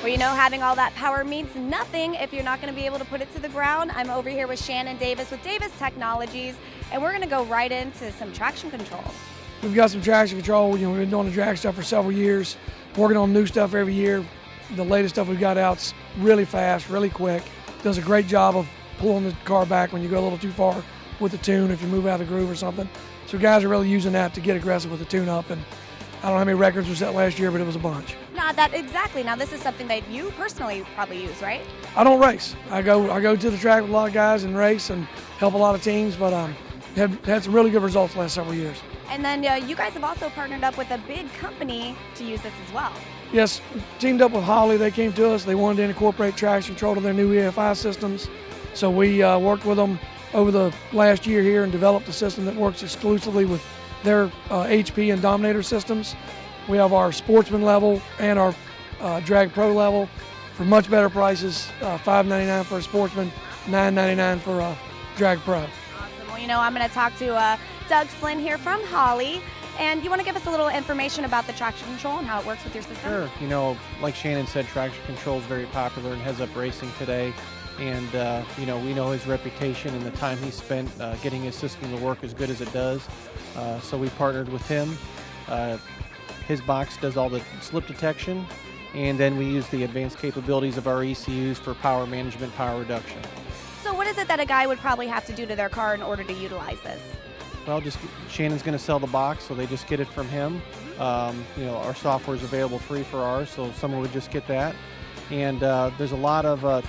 Well, you know, having all that power means nothing if you're not going to be able to put it to the ground. I'm over here with Shannon Davis with Davis Technologies, and we're going to go right into some traction control. We've got some traction control. You know, we've been doing the drag stuff for several years, working on new stuff every year. The latest stuff we've got out's really fast, really quick. Does a great job of pulling the car back when you go a little too far with the tune, if you move out of the groove or something. So guys are really using that to get aggressive with the tune up, and I don't know how many records were set last year, but it was a bunch. Exactly. Now this is something that you personally probably use, right? I don't race. I go to the track with a lot of guys and race and help a lot of teams, but had some really good results the last several years. And then you guys have also partnered up with a big company to use this as well. Yes, teamed up with Holley. They came to us. They wanted to incorporate traction control to their new EFI systems. So we worked with them over the last year here and developed a system that works exclusively with their HP and Dominator systems. We have our Sportsman level and our Drag Pro level for much better prices, $5.99 for a Sportsman, $9.99 for a Drag Pro. Awesome. Well, you know, I'm going to talk to Doug Flynn here from Holley. And you want to give us a little information about the traction control and how it works with your system? Sure. You know, like Shannon said, traction control is very popular in heads-up racing today. And, you know, we know his reputation and the time he spent getting his system to work as good as it does. So we partnered with him. His box does all the slip detection, and then we use the advanced capabilities of our ECUs for power management, power reduction. So what is it that a guy would probably have to do to their car in order to utilize this? Well, Shannon's going to sell the box, so they just get it from him. You know, our software is available free for ours, so someone would just get that. And there's a lot of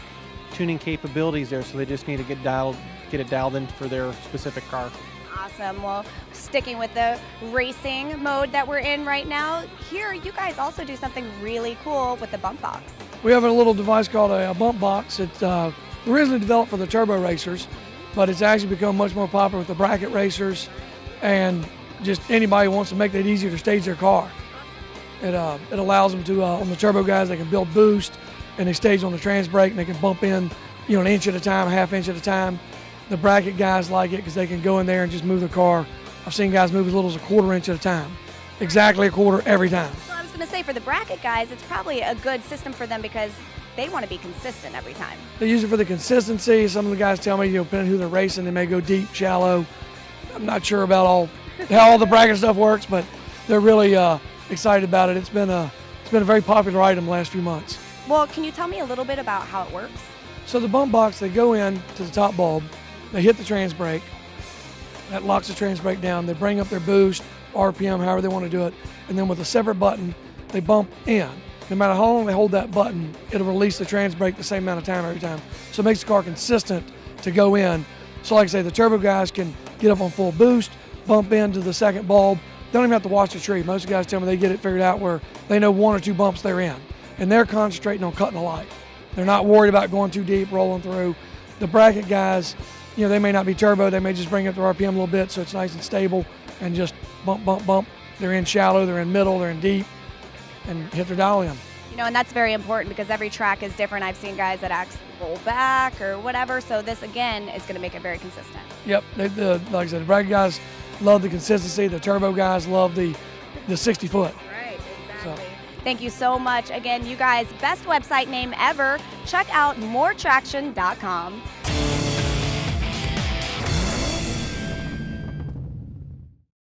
tuning capabilities there, so they just need to get it dialed in for their specific car. Awesome. Well, sticking with the racing mode that we're in right now, here you guys also do something really cool with the bump box. We have a little device called a bump box. It's originally developed for the turbo racers, but it's actually become much more popular with the bracket racers and just anybody who wants to make that easier to stage their car. It allows them to, on the turbo guys, they can build boost and they stage on the trans brake and they can bump in, you know, an inch at a time, a half inch at a time. The bracket guys like it because they can go in there and just move the car. I've seen guys move as little as a quarter inch at a time. Exactly a quarter every time. So I was going to say, for the bracket guys, it's probably a good system for them because they want to be consistent every time. They use it for the consistency. Some of the guys tell me, you know, depending on who they're racing, they may go deep, shallow. I'm not sure about how all the bracket stuff works, but they're really excited about it. It's been a very popular item the last few months. Well, can you tell me a little bit about how it works? So the bump box, they go in to the top bulb, they hit the trans brake, that locks the trans brake down, they bring up their boost, RPM, however they want to do it, and then with a separate button, they bump in. No matter how long they hold that button, it'll release the trans brake the same amount of time every time. So it makes the car consistent to go in. So like I say, the turbo guys can get up on full boost, bump into the second bulb. They don't even have to watch the tree. Most guys tell me they get it figured out where they know one or two bumps they're in. And they're concentrating on cutting the light. They're not worried about going too deep, rolling through. The bracket guys, you know, they may not be turbo, they may just bring up their RPM a little bit so it's nice and stable and just bump, bump, bump. They're in shallow, they're in middle, they're in deep, and hit their dial in. You know, and that's very important because every track is different. I've seen guys that roll back or whatever, so this, again, is going to make it very consistent. Yep, like I said, the bracket guys love the consistency, the turbo guys love the 60 foot. Right, exactly. So. Thank you so much. Again, you guys, best website name ever. Check out moretraction.com.